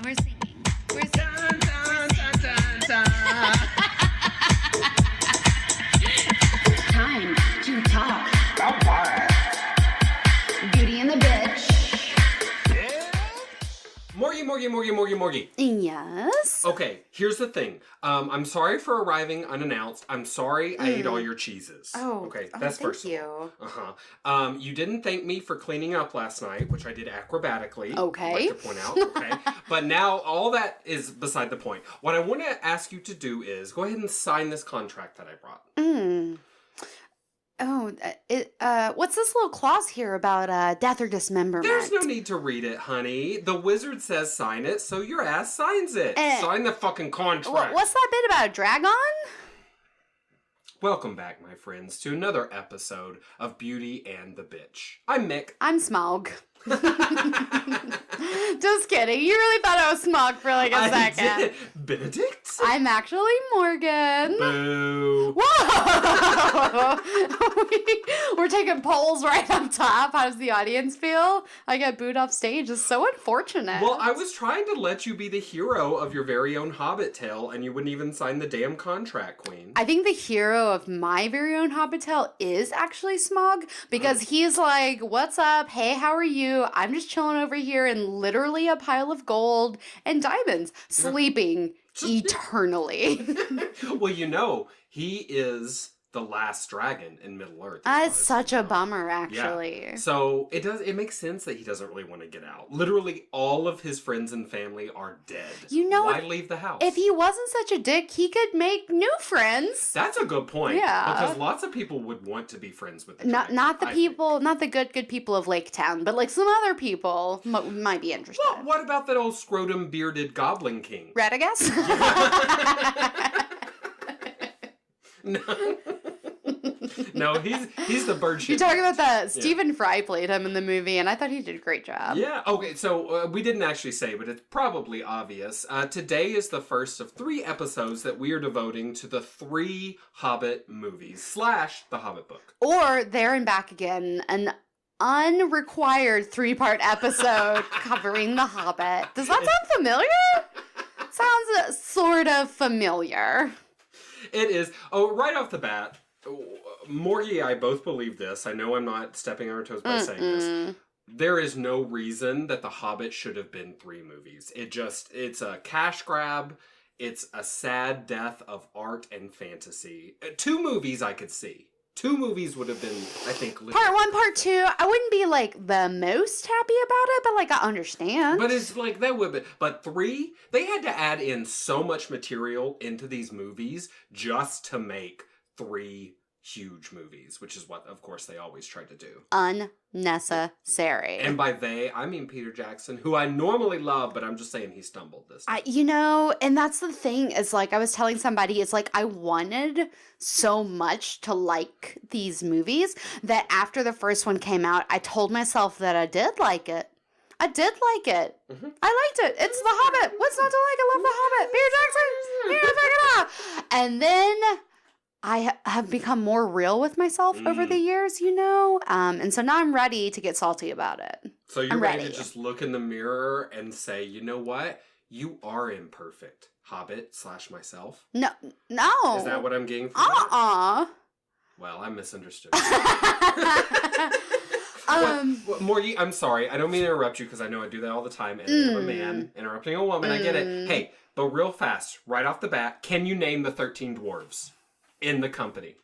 And we're singing. We're singing. Dun, dun, dun, dun, dun. Time to talk. Vampire. Beauty and the Bitch. Morgie. Yes. Okay, here's the thing. I'm sorry for arriving unannounced. I'm sorry I ate all your cheeses. Oh, okay. oh, That's thank first you. of all. Uh-huh. You didn't thank me for cleaning up last night, which I did acrobatically. Okay. I'd like to point out. Okay. But now all that is beside the point. What I want to ask you to do is go ahead and sign this contract that I brought. Oh, what's this little clause here about death or dismemberment? There's no need to read it, honey. The wizard says sign it, so your ass signs it. Sign the fucking contract. What's that bit about a dragon? Welcome back, my friends, to another episode of Beauty and the Bitch. I'm Mick. I'm Smaug. Just kidding. You really thought I was Smaug for like a second. I did. Benedict? I'm actually Morgan. Boo. Whoa! We're taking polls right up top. How does the audience feel? I get booed off stage. It's so unfortunate. Well, I was trying to let you be the hero of your very own Hobbit tale, and you wouldn't even sign the damn contract, Queen. I think the hero of my very own Hobbit tale is actually Smaug, because he's like, what's up? Hey, how are you? I'm just chilling over here in literally a pile of gold and diamonds, sleeping eternally. Well, you know, he is the last dragon in Middle-earth. It's such a bummer, actually. Yeah. So it makes sense that he doesn't really want to get out. Literally all of his friends and family are dead. You know, why leave the house? If he wasn't such a dick, he could make new friends. That's a good point. Yeah. Because lots of people would want to be friends with the dragon. Not the people, not the good people of Lake Town, but like some other people might be interested. Well, what about that old scrotum bearded goblin king? Radagast? No, he's the bird shit. You're talking about that. Stephen Fry played him in the movie, and I thought he did a great job. Yeah, okay, so we didn't actually say, but it's probably obvious. Today is the first of 3 episodes that we are devoting to the 3 Hobbit movies, / the Hobbit book. Or There and Back Again, an unrequired 3-part episode covering The Hobbit. Does that sound familiar? Sounds sort of familiar. It is. Oh, right off the bat, Morgie and I both believe this. I know I'm not stepping on our toes by saying this. There is no reason that The Hobbit should have been 3 movies. It's a cash grab. It's a sad death of art and fantasy. 2 movies I could see. 2 movies would have been, I think, Part 1, Part 2, I wouldn't be, like, the most happy about it, but, like, I understand. But it's, like, that would be... But 3, they had to add in so much material into these movies just to make 3 huge movies, which is what, of course, they always try to do. Unnecessary. And by they, I mean Peter Jackson, who I normally love, but I'm just saying he stumbled this time. And that's the thing, is like, I was telling somebody, it's like, I wanted so much to like these movies that after the first one came out, I told myself that I did like it. I did like it. Mm-hmm. I liked it. It's The Hobbit. What's not to like? I love The Hobbit. Peter Jackson. And then I have become more real with myself over the years, you know? And so now I'm ready to get salty about it. So you're ready to just look in the mirror and say, you know what? You are imperfect. Hobbit / myself. No. Is that what I'm getting from that? Well, I misunderstood. Morgie, I'm sorry. I don't mean to interrupt you because I know I do that all the time. And I'm a man interrupting a woman. I get it. Hey, but real fast, right off the bat, can you name the 13 dwarves in the company?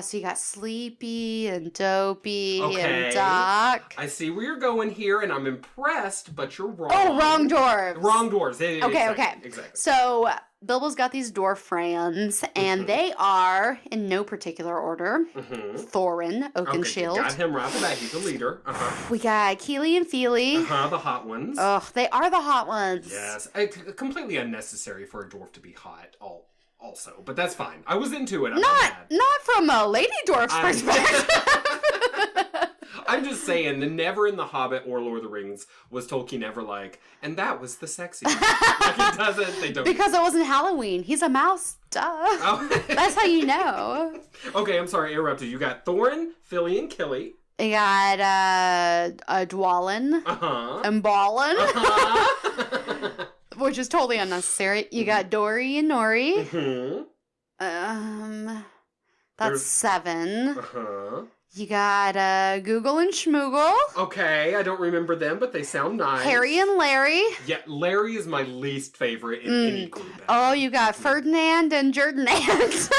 So you got Sleepy and Dopey and Doc. I see where you're going here, and I'm impressed, but you're wrong. Oh, wrong dwarves. Wrong dwarves. Okay. Exactly. So Bilbo's got these dwarf friends, and they are, in no particular order, Thorin, Oakenshield. Okay, got him right off the bat. He's the leader. We got Keely and Feely. The hot ones. Ugh, they are the hot ones. Yes. Completely unnecessary for a dwarf to be hot, also, but that's fine. I was into it. Not from a lady dwarf's perspective. I'm just saying, never in The Hobbit or Lord of the Rings was Tolkien ever like, and that was the sexy. Like, it doesn't. They don't. Because it wasn't Halloween. He's a mouse. Duh. Oh. That's how you know. Okay, I'm sorry, I interrupted. You got Thorin, Philly, and Killy. You got Dwalin. And Ballin. which is totally unnecessary. You got Dory and Nori. Mm-hmm. That's 7. Uh-huh. You got Google and Schmoogle. Okay, I don't remember them, but they sound nice. Harry and Larry. Yeah, Larry is my least favorite in any group. Oh, you got Ferdinand and Ferdinand.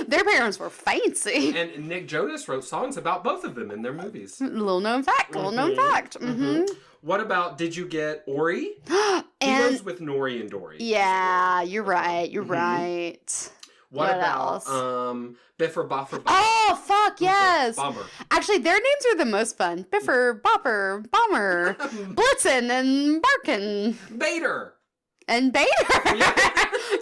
Their parents were fancy. And Nick Jonas wrote songs about both of them in their movies. Little known fact. Mm-hmm. What about, did you get Ori? And he goes with Nori and Dory. Yeah, you're right. You're right. What about else? Biffer, Boffer, Bomber? Oh, fuck, yes. Bomber. Actually, their names are the most fun. Biffer, Bopper, Bomber, Blitzen, and Barkin. Bader. And Bader. Yeah.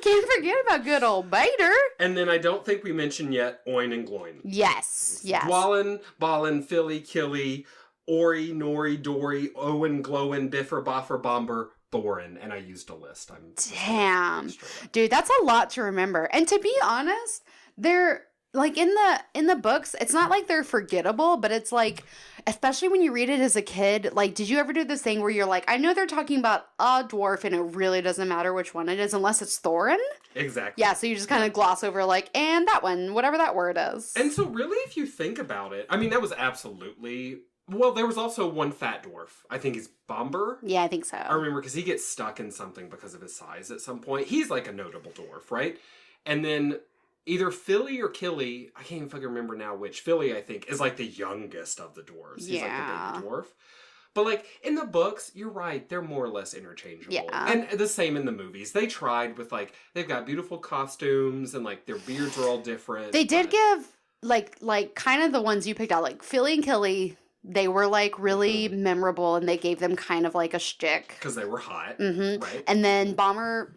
Can't forget about good old Bader. And then I don't think we mentioned yet Oin and Gloin. Yes. Dwalin, Ballin, Philly, Killy, Ori, Nori, Dory, Owen, Glowin, Biffer, Boffer, Bomber, Thorin, and I used a list. Damn. Dude, that's a lot to remember. And to be honest, they're like in the books, it's not like they're forgettable, but it's like, especially when you read it as a kid, like, did you ever do this thing where you're like, I know they're talking about a dwarf and it really doesn't matter which one it is unless it's Thorin? Exactly. Yeah, so you just kind of gloss over like, and that one, whatever that word is. And so really, if you think about it, I mean, that was absolutely... Well, there was also one fat dwarf. I think he's Bomber. Yeah, I think so. I remember because he gets stuck in something because of his size at some point. He's like a notable dwarf, right? And then either Philly or Killy, I can't even fucking remember now which. Philly, I think, is like the youngest of the dwarves. He's like the baby dwarf. But like in the books, you're right, they're more or less interchangeable. Yeah. And the same in the movies. They tried with like, they've got beautiful costumes and like their beards are all different. They did give like kind of the ones you picked out, like Philly and Killy. They were, like, really memorable, and they gave them kind of, like, a shtick. Because they were hot, right? And then Bomber.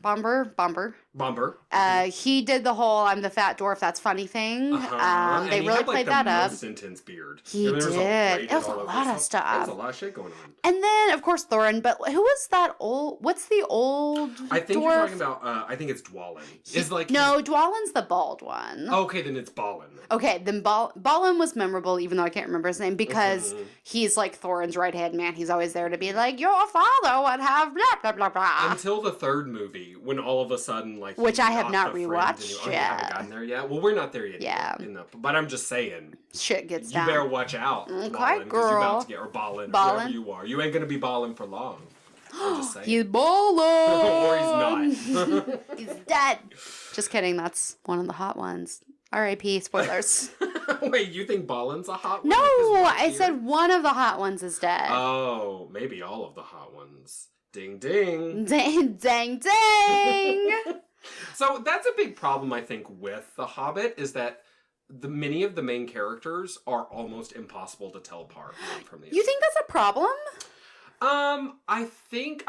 He did the whole "I'm the fat dwarf, that's funny" thing. They really played that up. Most intense beard. He did. It was a lot of stuff. There was a lot of shit going on. And then, of course, Thorin. But who was that old? What's the old? I think dwarf? you're talking about. I think it's Dwalin. No, Dwalin's the bald one. Okay, then it's Balin. Okay, then Balin was memorable, even though I can't remember his name, because he's like Thorin's right-hand man. He's always there to be like, your father would have blah, blah, blah, blah. Until the third movie, when all of a sudden, like... Which I have not rewatched yet. You haven't gotten there yet? Well, we're not there yet. Yeah. But I'm just saying. Shit gets you down. You better watch out, Okay, girl. girl. You're about to get... Or Balin. Whoever you are. You ain't gonna be Balin for long. I'm just saying. He's ballin'! Or he's not. He's dead. Just kidding. That's one of the hot ones. R.I.P. Spoilers. Wait, you think Balin's a hot one? No, I said one of the hot ones is dead. Oh, maybe all of the hot ones. Ding, ding. Dang, dang, dang. So that's a big problem, I think, with The Hobbit, is that many of the main characters are almost impossible to tell apart one from the other. You think that's a problem? I think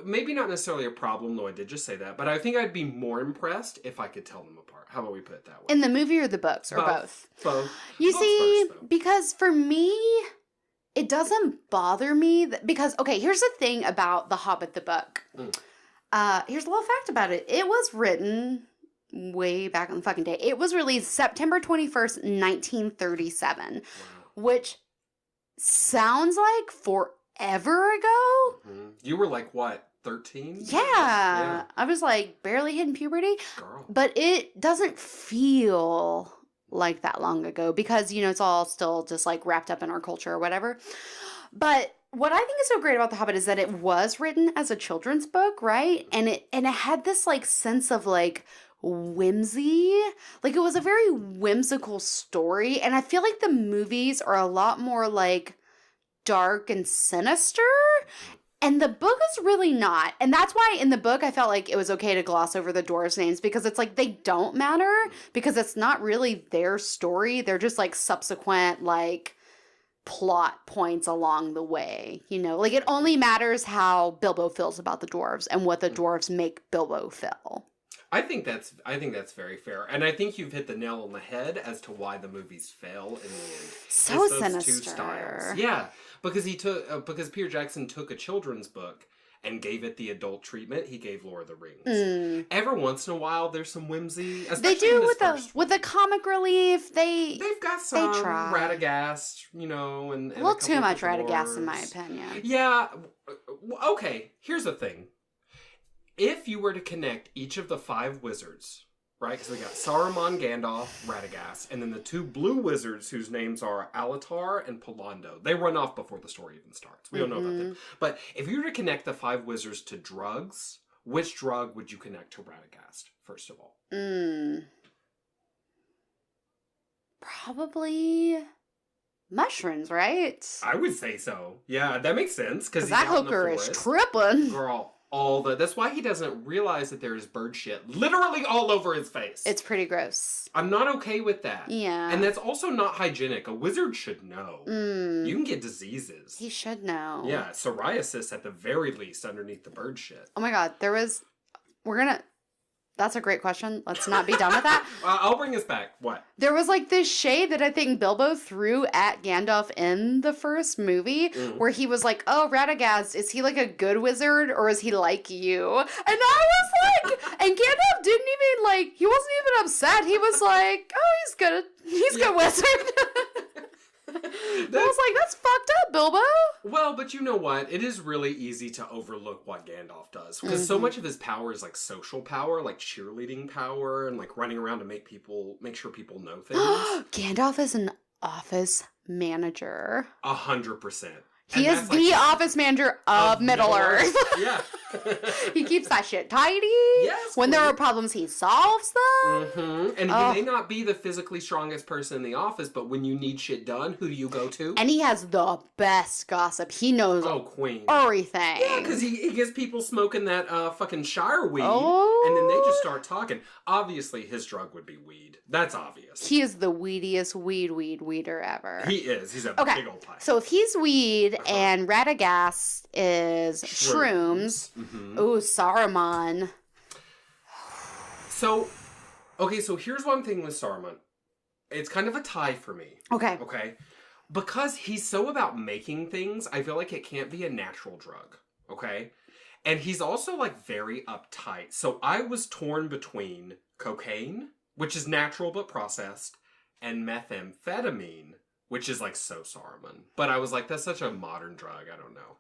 maybe not necessarily a problem, though I did just say that, but I think I'd be more impressed if I could tell them apart. How about we put it that way? In the movie or the books, or both? Both. You Both see, first, because for me, it doesn't bother me, because, okay, here's the thing about The Hobbit, the book. Here's a little fact about it. It was written way back in the fucking day. It was released September 21st, 1937, which sounds like forever ago. You were like, what, 13? Yeah. I was like barely hitting puberty. Girl. But it doesn't feel like that long ago because, you know, it's all still just like wrapped up in our culture or whatever. But what I think is so great about The Hobbit is that it was written as a children's book, right? And it had this like sense of like whimsy. Like it was a very whimsical story. And I feel like the movies are a lot more like dark and sinister. And the book is really not. And that's why in the book I felt like it was okay to gloss over the dwarves' names because it's like they don't matter because it's not really their story. They're just like subsequent like plot points along the way. You know, like it only matters how Bilbo feels about the dwarves and what the dwarves make Bilbo feel. I think that's very fair. And I think you've hit the nail on the head as to why the movies fail in the end. So it's those sinister. Two styles. Yeah. Because because Peter Jackson took a children's book and gave it the adult treatment he gave Lord of the Rings. Every once in a while, there's some whimsy. They do with the comic relief. They've got some Radagast, you know, and a little too much Radagast in my opinion. Yeah, Okay, here's the thing. If you were to connect each of the 5 wizards, right? Because we got Saruman, Gandalf, Radagast, and then the 2 blue wizards whose names are Alatar and Polando. They run off before the story even starts. We don't know about them. But if you were to connect the 5 wizards to drugs, which drug would you connect to Radagast, first of all? Probably mushrooms, right? I would say so. Yeah, that makes sense. Because that hooker is tripping. Girl. That's why he doesn't realize that there is bird shit literally all over his face. It's pretty gross. I'm not okay with that. Yeah. And that's also not hygienic. A wizard should know. You can get diseases. He should know. Yeah, psoriasis at the very least underneath the bird shit. Oh my god, that's a great question. Let's not be done with that. I'll bring us back. What? There was like this shade that I think Bilbo threw at Gandalf in the first movie where he was like, oh, Radagast, is he like a good wizard or is he like you? And I was like, and Gandalf didn't even like, he wasn't even upset. He was like, oh, he's good. He's good wizard. I was like, that's fucked up, Bilbo. Well, but you know what? It is really easy to overlook what Gandalf does. Because so much of his power is like social power, like cheerleading power, and like running around to make sure people know things. Gandalf is an office manager. 100%. He is the office manager of Middle-earth. Yeah. He keeps that shit tidy. Yes. When there are problems, he solves them. And he may not be the physically strongest person in the office, but when you need shit done, who do you go to? And he has the best gossip. He knows Queen. everything. Yeah, because he gets people smoking that fucking Shire weed, and then they just start talking. Obviously, his drug would be weed. That's obvious. He is the weediest weeder ever. He is. He's a big old pie. So if he's weed and Radagast is shrooms. Ooh, Saruman. So here's one thing with Saruman. It's kind of a tie for me. Okay? Because he's so about making things, I feel like it can't be a natural drug. Okay? And he's also, like, very uptight. So I was torn between cocaine, which is natural but processed, and methamphetamine, which is, like, so Saruman. But I was like, that's such a modern drug. I don't know.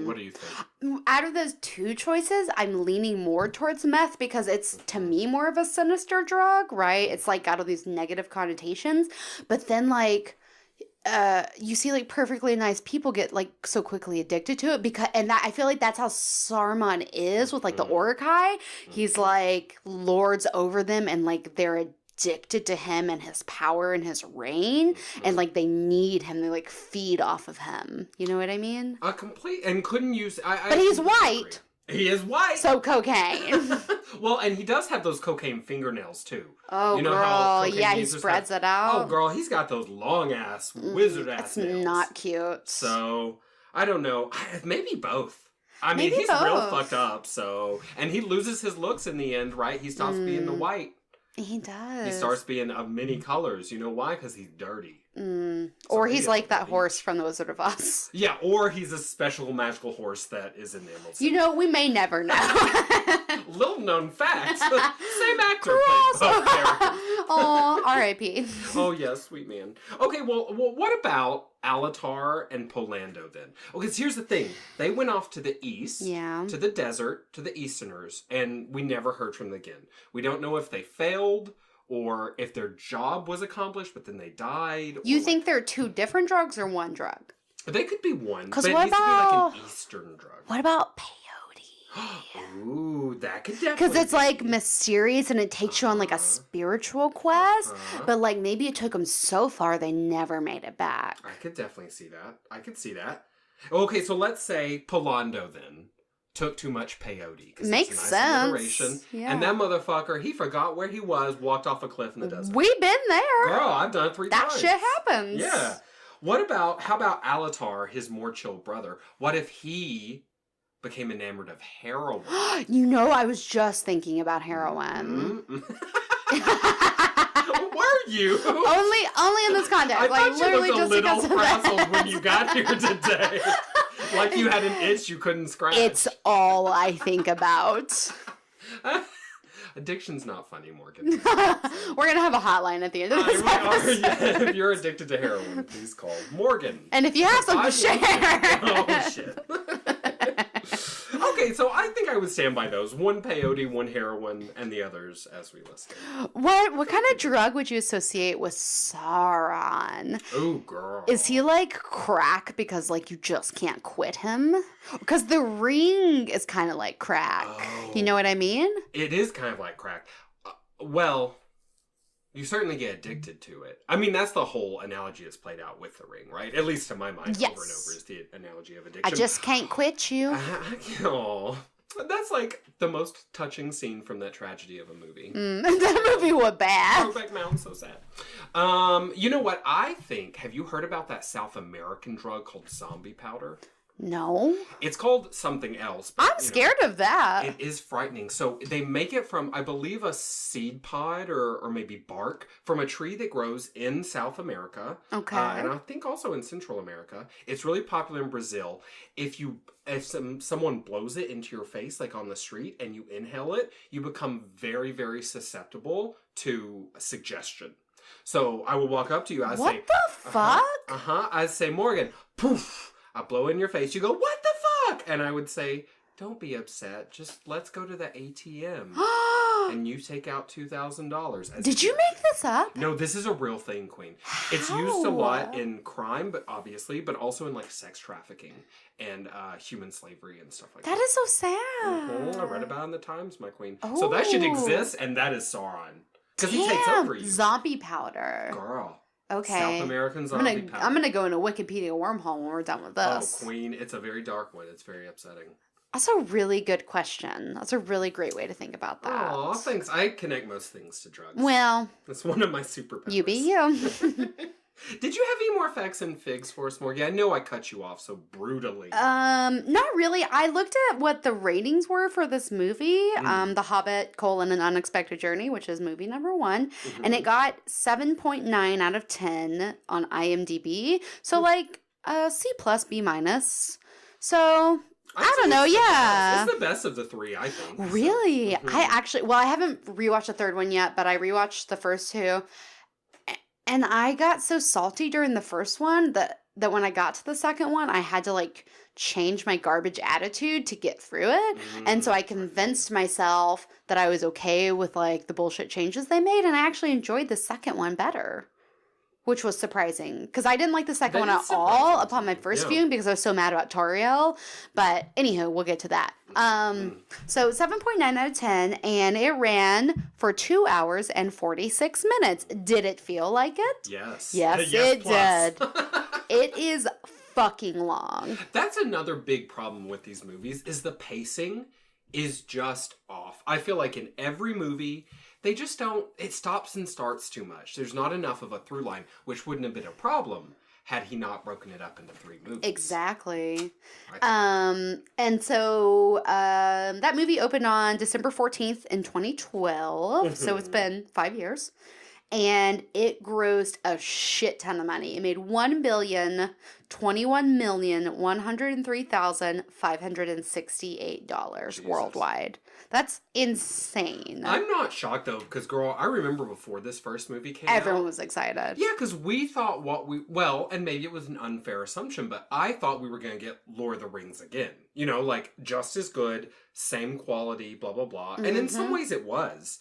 What do you think? Out of those 2 choices, I'm leaning more towards meth because it's, to me, more of a sinister drug, right? It's, like, got all these negative connotations. But then, like, you see, like, perfectly nice people get, like, so quickly addicted to it and I feel like that's how Saruman is with, like, the Uruk-hai. He's, like, lords over them and, like, they're addicted to him and his power and his reign, and like they need him, they like feed off of him, you know what I mean? And couldn't use but he's white. He is white, so cocaine. Well, and he does have those cocaine fingernails too. Oh, you know, girl, yeah, he spreads it out. Oh, girl, he's got those long ass wizard ass nails. It's not cute. So I don't know, maybe both. I mean, he's real fucked up. So, and he loses his looks in the end, right? He stops being the white. He does. He starts being of many colors. You know why? Because he's dirty. Or he's like that horse from The Wizard of Oz. Yeah, or he's a special magical horse that is in the Emerald City. You know, we may never know. Little known fact. Same actor plays both characters. Oh, R.I.P. Oh, yes, sweet man. Okay, well, what about Alatar and Polando then? Okay, so here's the thing. They went off to the east, to the desert, to the Easterners, and we never heard from them again. We don't know if they failed or if their job was accomplished, but then they died. You think they're 2 different drugs or 1 drug? They could be one, but it needs to be like an Eastern drug. What about peyote? Ooh, that could definitely because it's like mysterious and it takes you on like a spiritual quest, but like maybe it took them so far they never made it back. I could definitely see that. I could see that. Okay, so let's say Polando then took too much peyote. Makes sense. Yeah. And that motherfucker, he forgot where he was, walked off a cliff in the desert. We've been there. Girl, I've done it 3 times. That shit happens. Yeah. How about Alatar, his more chill brother? What if he became enamored of heroin? You know, I was just thinking about heroin. Were you? Only in this context. I like thought literally you looked just a little because of frazzled that. when you got here today. Like you had an itch you couldn't scratch. It's all I think about. Addiction's not funny, Morgan. We're going to have a hotline at the end of this episode. Yeah, if you're addicted to heroin, please call Morgan. And if you have some to share. Oh, shit. Okay, so I think I would stand by those. One peyote, one heroin, and the others as we listed. What kind of drug would you associate with Sauron? Oh, girl. Is he like crack because like you just can't quit him? Because the ring is kind of like crack. Oh. You know what I mean? It is kind of like crack. Well, you certainly get addicted to it. I mean, that's the whole analogy that's played out with the ring, right? At least to my mind, Yes. over and over is the analogy of addiction. I just can't quit you. Oh, that's like the most touching scene from that tragedy of a movie. That movie was bad. Brokeback Mountain, so sad. You know what? I think, have you heard about that South American drug called zombie powder? No. It's called something else. But, I'm scared of that. It is frightening. So they make it from, I believe, a seed pod or maybe bark from a tree that grows in South America. Okay. And I think also in Central America. It's really popular in Brazil. If someone blows it into your face, like on the street, and you inhale it, you become very, very susceptible to suggestion. So I will walk up to you. I say, what the fuck? I say, Morgan, poof. I blow in your face. You go, what the fuck? And I would say, don't be upset. Just let's go to the ATM. And you take out $2,000. Did you make this up? No, this is a real thing, Queen. How? It's used a lot in crime, but also in like sex trafficking and human slavery and stuff like that. That is so sad. I read about it in the Times, my Queen. Oh. So that should exist, and that is Sauron. Because he takes over you. Zombie powder. Girl. Okay. South American zombie powder. I'm gonna go in a Wikipedia wormhole when we're done with this. Oh, Queen, it's a very dark one. It's very upsetting. That's a really good question. That's a really great way to think about that. Oh, thanks. I connect most things to drugs. Well, that's one of my superpowers. You be you. Did you have any more facts and figs for us, Morgan? I know I cut you off so brutally. Not really. I looked at what the ratings were for this movie, The Hobbit: An Unexpected Journey, which is movie number 1, and it got 7.9 out of 10 on IMDb. So like C plus, B minus. So I don't know. Yeah, it's the best of the 3, I think. Really, so. I haven't rewatched the third one yet, but I rewatched the first 2. And I got so salty during the first one that when I got to the second one, I had to like change my garbage attitude to get through it. And so I convinced myself that I was okay with like the bullshit changes they made. And I actually enjoyed the second one better, which was surprising because I didn't like the second one at all upon my first viewing because I was so mad about Toriel. But anyhow, we'll get to that. So 7.9 out of 10, and it ran for 2 hours and 46 minutes. Did it feel like it? Yes. Yes, it did. It is fucking long. That's another big problem with these movies is the pacing is just off. I feel like in every movie, they just don't, it stops and starts too much. There's not enough of a through line, which wouldn't have been a problem had he not broken it up into 3 movies. Exactly. And so that movie opened on December 14th in 2012. So it's been 5 years. And it grossed a shit ton of money. It made $1,021,103,568 worldwide. That's insane. I'm not shocked though, because girl, I remember before this first movie came out. Everyone was excited. Yeah, because we thought and maybe it was an unfair assumption, but I thought we were going to get Lord of the Rings again. You know, like just as good, same quality, blah, blah, blah. And in some ways it was.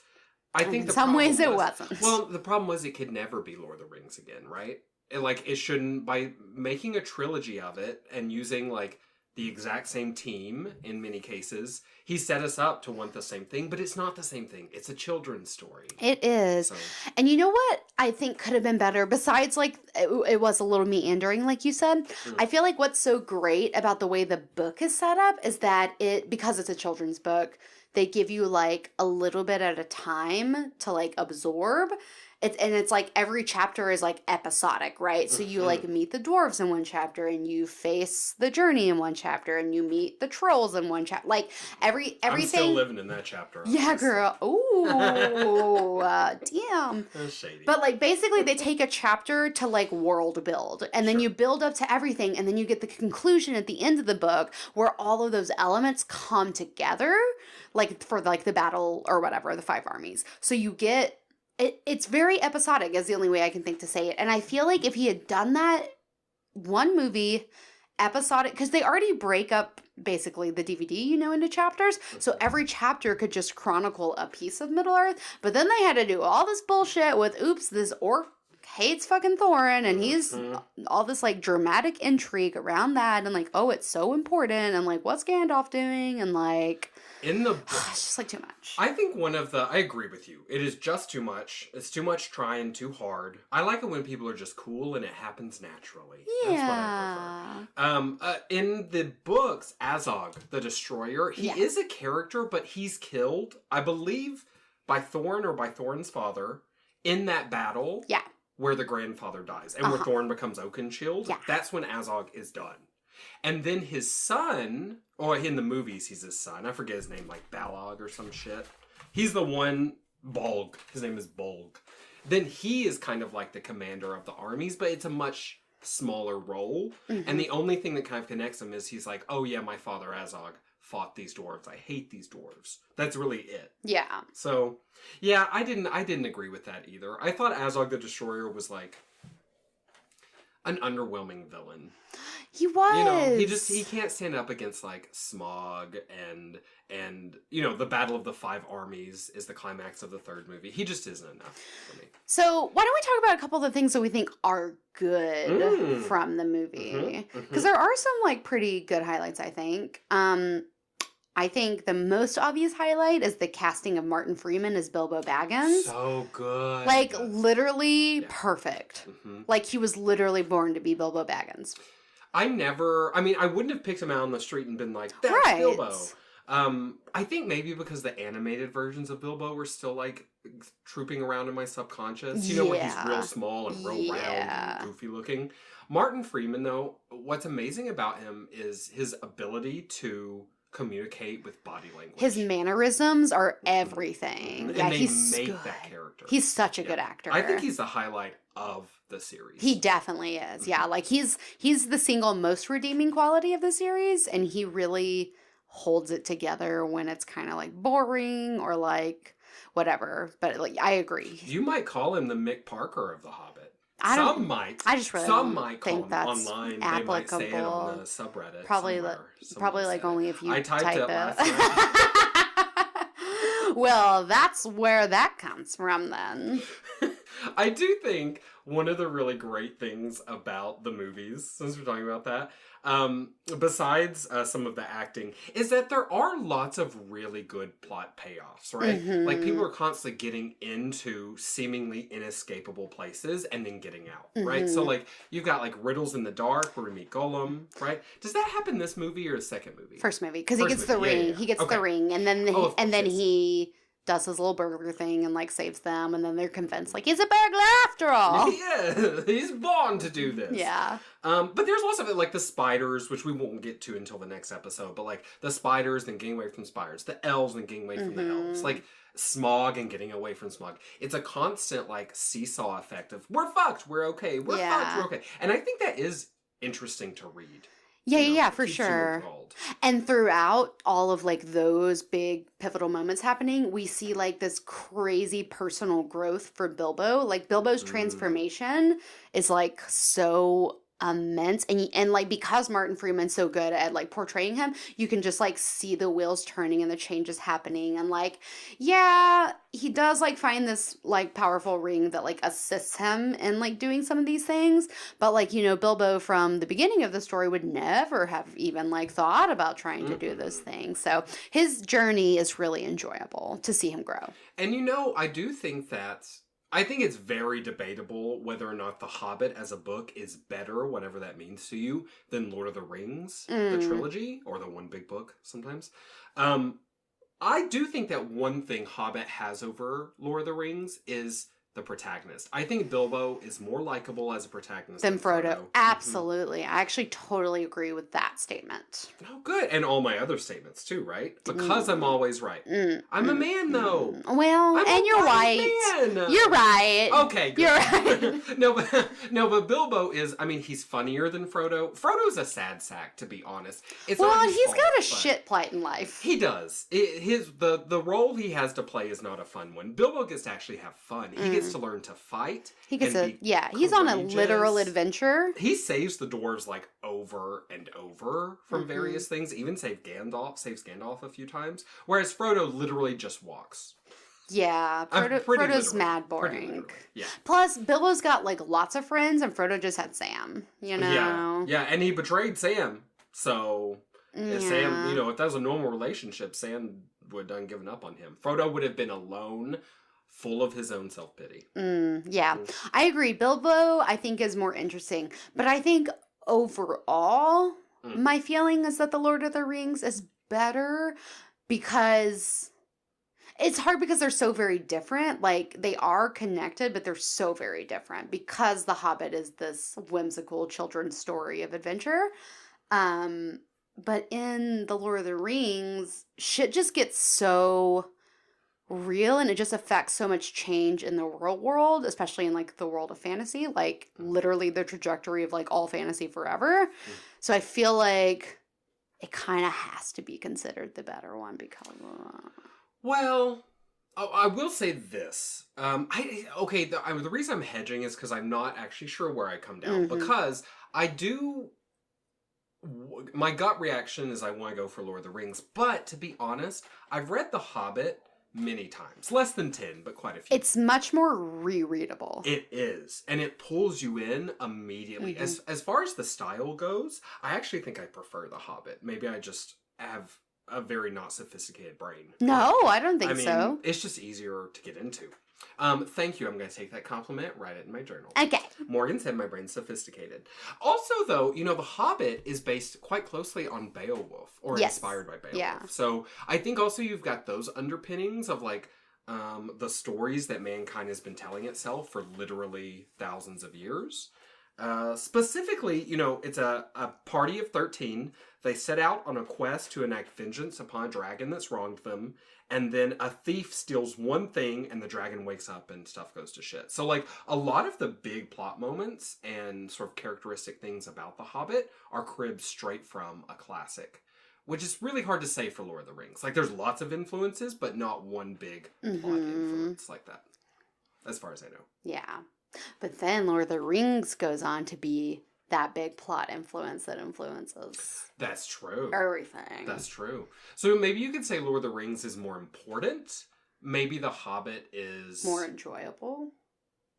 I think in some ways it wasn't. Well, the problem was it could never be Lord of the Rings again, right? It shouldn't, by making a trilogy of it and using like the exact same team in many cases, he set us up to want the same thing, but it's not the same thing. It's a children's story. It is. So. And you know what I think could have been better besides like it was a little meandering like you said. I feel like what's so great about the way the book is set up is that because it's a children's book, they give you like a little bit at a time to like absorb. It's like every chapter is like episodic, right? So you like meet the dwarves in one chapter and you face the journey in one chapter and you meet the trolls in one chapter. Like everything. I'm still living in that chapter. Yeah, girl. Ooh, damn. That's shady. But like basically they take a chapter to like world build and then you build up to everything and then you get the conclusion at the end of the book where all of those elements come together like for like the battle or whatever, the 5 armies. So you get It's very episodic is the only way I can think to say it. And I feel like if he had done that one movie episodic, because they already break up basically the DVD, into chapters. So every chapter could just chronicle a piece of Middle-earth. But then they had to do all this bullshit with, oops, this orc hates fucking Thorin, and he's all this like dramatic intrigue around that, and like, oh, it's so important, and like, what's Gandalf doing, and like, in the it's just like too much. I think I agree with you. It is just too much. It's too much trying too hard. I like it when people are just cool and it happens naturally. Yeah. That's what I prefer. In the books, Azog, the Destroyer, he is a character, but he's killed, I believe, by Thorin or by Thorin's father in that battle. Yeah. Where the grandfather dies, and where Thorin becomes Oakenshield. Yeah. That's when Azog is done. And then his son, or in the movies, he's his son. I forget his name, like Balog or some shit. He's the one, Bolg. His name is Bolg. Then he is kind of like the commander of the armies, but it's a much smaller role. Mm-hmm. And the only thing that kind of connects him is he's like, oh yeah, my father Azog fought these dwarves. I hate these dwarves. That's really it. Yeah. So, yeah, I didn't agree with that either. I thought Azog the Destroyer was like an underwhelming villain. He was. He can't stand up against like Smaug and the Battle of the Five Armies is the climax of the third movie. He just isn't enough for me. So why don't we talk about a couple of the things that we think are good from the movie? Because there are some like pretty good highlights, I think. I think the most obvious highlight is the casting of Martin Freeman as Bilbo Baggins. So good. Like, literally perfect. Mm-hmm. Like, he was literally born to be Bilbo Baggins. I wouldn't have picked him out on the street and been like, that's Bilbo. I think maybe because the animated versions of Bilbo were still, like, trooping around in my subconscious. When he's real small and real round and goofy looking. Martin Freeman, though, what's amazing about him is his ability to communicate with body language. His mannerisms are everything. And yeah, they he's make good. that character. He's such a good actor. I think he's the highlight of the series. He definitely is. Yeah, like he's the single most redeeming quality of the series, and he really holds it together when it's kind of like boring or like whatever. But like, I agree. You might call him the Mick Parker of The Hobbit. I just really don't think that's online. applicable. They might say it on the subreddit. Probably like only if you I typed it last night. Well, that's where that comes from then. I do think one of the really great things about the movies, since we're talking about that, besides some of the acting, is that there are lots of really good plot payoffs, right? Mm-hmm. Like, people are constantly getting into seemingly inescapable places and then getting out, right? So, like, you've got, like, Riddles in the Dark, where we meet Gollum, right? Does that happen this movie or the second movie? First movie, because he gets the ring. He gets the ring, and then he does his little burger thing and like saves them, and then they're convinced like he's a burglar after all. Yeah, he's born to do this. Yeah. But there's lots of it, like the spiders, which we won't get to until the next episode, but like the spiders then getting away from spiders, the elves and getting away from the elves, like Smaug and getting away from Smaug. It's a constant like seesaw effect of we're fucked, we're okay, we're fucked, we're okay. And I think that is interesting to read. Yeah, for sure. And throughout all of like those big pivotal moments happening, we see like this crazy personal growth for Bilbo. Like Bilbo's transformation is like so immense, and like because Martin Freeman's so good at like portraying him, you can just like see the wheels turning and the changes happening, and like he does like find this like powerful ring that like assists him in like doing some of these things, but like Bilbo from the beginning of the story would never have even like thought about trying to do those things. So his journey is really enjoyable to see him grow. And I think it's very debatable whether or not The Hobbit as a book is better, whatever that means to you, than Lord of the Rings, the trilogy, or the one big book sometimes. I do think that one thing Hobbit has over Lord of the Rings is the protagonist. I think Bilbo is more likable as a protagonist than Frodo. Absolutely. I actually totally agree with that statement. Oh, good. And all my other statements too, right? Because I'm always right. I'm a man, though. Well, and you're right. Man. You're right. Okay, good. You're right. No, but Bilbo is, he's funnier than Frodo. Frodo's a sad sack, to be honest. He's got a shit plight in life. He does. The role he has to play is not a fun one. Bilbo gets to actually have fun. He gets gets to learn to fight. He gets he's on a literal adventure. He saves the dwarves like over and over from various things, even saves Gandalf a few times. Whereas Frodo literally just walks. Yeah, Frodo's mad boring. Yeah. Plus, Bilbo's got like lots of friends, and Frodo just had Sam. You know. Yeah, and he betrayed Sam. So if Sam, if that was a normal relationship, Sam would have given up on him. Frodo would have been alone, full of his own self-pity. I agree. Bilbo, I think, is more interesting, but I think overall, my feeling is that the Lord of the Rings is better because. It's hard because they're so very different. Like, they are connected, but they're so very different because The Hobbit is this whimsical children's story of adventure. But in The Lord of the Rings, shit just gets so real and it just affects so much change in the real world, especially in, like, the world of fantasy. Like, literally the trajectory of, like, all fantasy forever. So I feel like it kind of has to be considered the better one because... Well, I will say this. The reason I'm hedging is because I'm not actually sure where I come down. Because I do... My gut reaction is I want to go for Lord of the Rings. But, to be honest, I've read The Hobbit many times. Less than 10, but quite a few. It's much more rereadable. It is. And it pulls you in immediately. As far as the style goes, I actually think I prefer The Hobbit. Maybe I just have... a very not sophisticated brain. No, I don't think so. It's just easier to get into. Thank you. I'm going to take that compliment, write it in my journal. Okay. Morgan said my brain's sophisticated. Also, though, The Hobbit is based quite closely on Beowulf, or inspired by Beowulf. Yeah. So I think also you've got those underpinnings of like the stories that mankind has been telling itself for literally thousands of years. Specifically, it's a party of 13. They set out on a quest to enact vengeance upon a dragon that's wronged them, and then a thief steals one thing, and the dragon wakes up and stuff goes to shit. So, like, a lot of the big plot moments and sort of characteristic things about The Hobbit are cribbed straight from a classic, which is really hard to say for Lord of the Rings. Like, there's lots of influences, but not one big plot influence like that, as far as I know. Yeah. But then Lord of the Rings goes on to be that big plot influence that influences... That's true. Everything. That's true. So maybe you could say Lord of the Rings is more important. Maybe The Hobbit is... more enjoyable.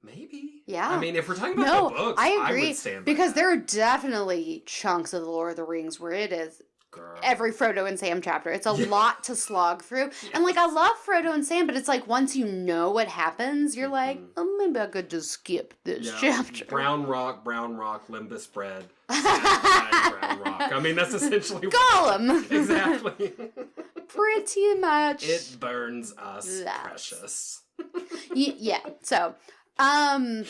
Maybe. Yeah. I mean, if we're talking about the books, I agree. I would stand by because that. there are definitely chunks of The Lord of the Rings where it is... Girl. Every Frodo and Sam chapter. It's a lot to slog through. Yes. And, like, I love Frodo and Sam, but it's like once you know what happens, you're like, oh, maybe I could just skip this chapter. Brown rock, limbus bread, brown rock. I mean, that's essentially Gollum. Exactly. Pretty much. It burns us precious. Yeah. So, I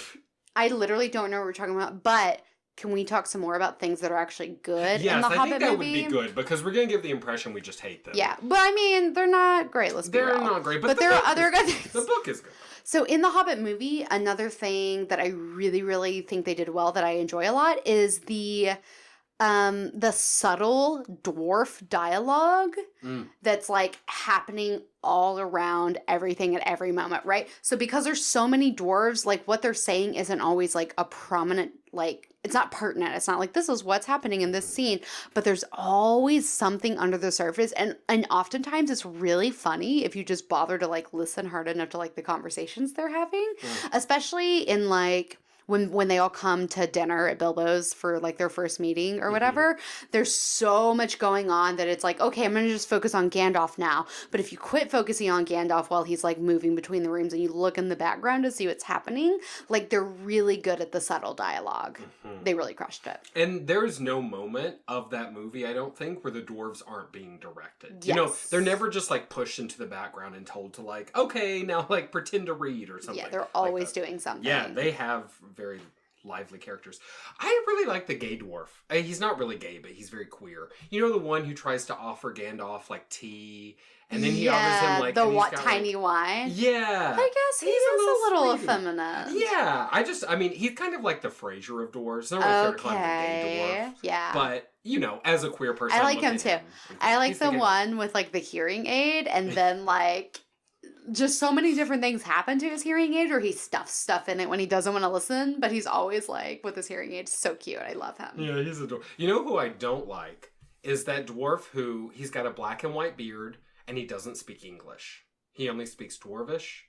literally don't know what we're talking about, but... Can we talk some more about things that are actually good in the Hobbit movie? Yes, I think that would be good, because we're going to give the impression we just hate them. Yeah, but I mean, they're not great, let's be real. They're not great, but there are other good things. The book is good. So in the Hobbit movie, another thing that I really, really think they did well that I enjoy a lot is the subtle dwarf dialogue that's like happening all around everything at every moment, right? So because there's so many dwarves, like what they're saying isn't always like a prominent, like, it's not pertinent. It's not like this is what's happening in this scene, but there's always something under the surface. And oftentimes it's really funny if you just bother to like listen hard enough to like the conversations they're having, especially in like, when they all come to dinner at Bilbo's for like their first meeting or whatever, there's so much going on that it's like, okay, I'm going to just focus on Gandalf now. But if you quit focusing on Gandalf while he's like moving between the rooms and you look in the background to see what's happening, like they're really good at the subtle dialogue. They really crushed it. And there's no moment of that movie, I don't think, where the dwarves aren't being directed. Yes. You know, they're never just like pushed into the background and told to like, okay, now like pretend to read or something. Yeah, they're always doing something. Yeah, they have very lively characters. I really like the gay dwarf. He's not really gay, but he's very queer. You know, the one who tries to offer Gandalf like tea, and then he offers him like the tiny wine. Yeah, I guess he's a little effeminate. Yeah, I mean, he's kind of like the Frasier of dwarves. I don't really fair to call him the gay dwarf. Yeah, but you know, as a queer person, I like him too. I like the one with like the hearing aid, and then like just so many different things happen to his hearing aid, or he stuffs stuff in it when he doesn't want to listen, but he's always like with his hearing aid. So cute. I love him. Yeah, he's adorable. You know who I don't like is that dwarf who he's got a black and white beard and he doesn't speak English. He only speaks Dwarvish.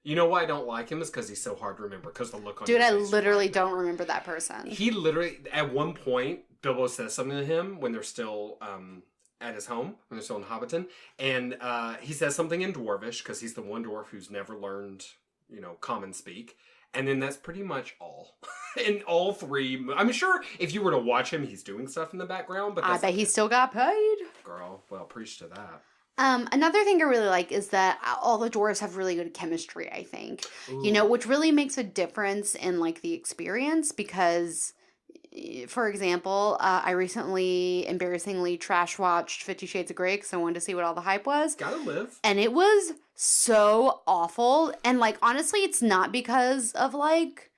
You know why I don't like him is because he's so hard to remember, because the look on Dude, his I face literally right don't remember that person. He literally, at one point, Bilbo says something to him when they're still at his home, when they're still in Hobbiton, and he says something in Dwarvish, because he's the one dwarf who's never learned, common speak. And then that's pretty much all. In all three, I'm sure if you were to watch him, he's doing stuff in the background, but I bet he still got paid. Girl, well, preach to that. Another thing I really like is that all the dwarves have really good chemistry, I think. Ooh. Which really makes a difference in, like, the experience because, for example, I recently embarrassingly trash-watched 50 Shades of Grey because I wanted to see what all the hype was. Gotta live. And it was so awful. And, like, honestly, it's not because of, like,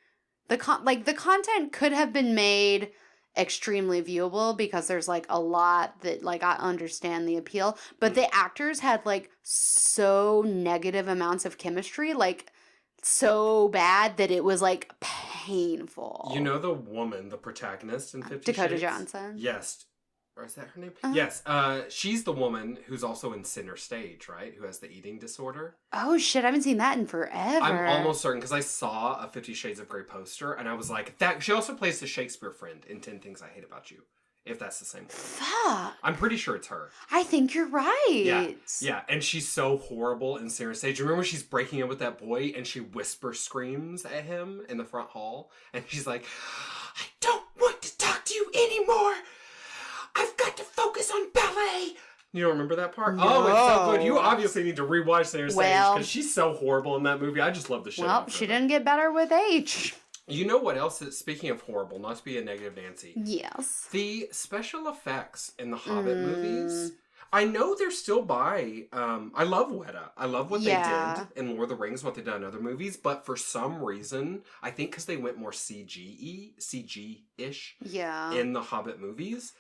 the content could have been made extremely viewable because there's like a lot that like I understand the appeal, but the actors had like so negative amounts of chemistry, like so bad that it was like painful. You know the woman, the protagonist in 50 Dakota Shades? Johnson. Yes. Or is that her name? Yes. She's the woman who's also in Center Stage, right? Who has the eating disorder. Oh shit, I haven't seen that in forever. I'm almost certain because I saw a 50 Shades of Grey poster and I was like, that. She also plays the Shakespeare friend in 10 Things I Hate About You. If that's the same one. Fuck. I'm pretty sure it's her. I think you're right. Yeah, and she's so horrible in Center Stage. Remember she's breaking up with that boy and she whisper screams at him in the front hall? And she's like, I don't want to talk to you anymore. I've got to focus on ballet. You don't remember that part? No. Oh, it's so good. You obviously need to rewatch Center Stage Well, because she's so horrible in that movie. I just love the shit out Well, of her. she didn't get better with age. You know what else is, speaking of horrible, not to be a negative Nancy. Yes. The special effects in the Hobbit movies, I know they're still by, I love Weta. I love what they did in Lord of the Rings, what they've done in other movies, but for some reason, I think because they went more CG-ish in the Hobbit movies.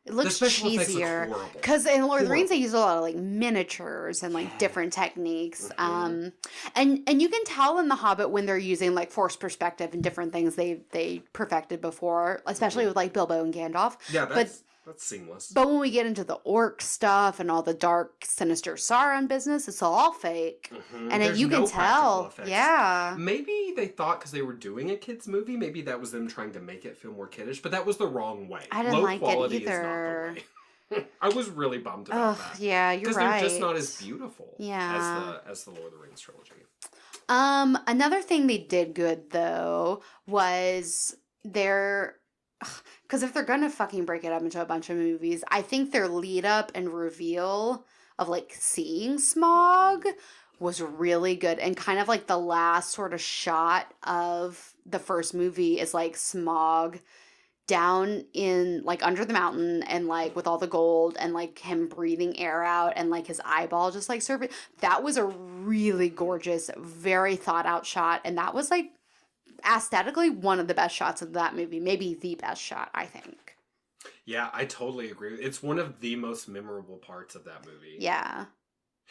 It looks cheesier because in Lord of the Rings they use a lot of like miniatures and like different techniques. And you can tell in the Hobbit when they're using like forced perspective and different things they perfected before, especially with like Bilbo and Gandalf. Yeah, that's seamless. But when we get into the orc stuff and all the dark, sinister Sauron business, it's all fake. And you can tell. Yeah. Maybe they thought because they were doing a kids movie, maybe that was them trying to make it feel more kiddish, but that was the wrong way. I didn't like it either. Low quality is not the way. I was really bummed about that. Yeah, you're right. Because they're just not as beautiful as the Lord of the Rings trilogy. Another thing they did good though was because if they're gonna fucking break it up into a bunch of movies, I think their lead up and reveal of like seeing Smaug was really good, and kind of like the last sort of shot of the first movie is like Smaug down in like under the mountain and like with all the gold and like him breathing air out and like his eyeball just like surfing. That was a really gorgeous, very thought out shot, and that was like aesthetically one of the best shots of that movie, maybe the best shot, I think. Yeah, I totally agree. It's one of the most memorable parts of that movie. Yeah,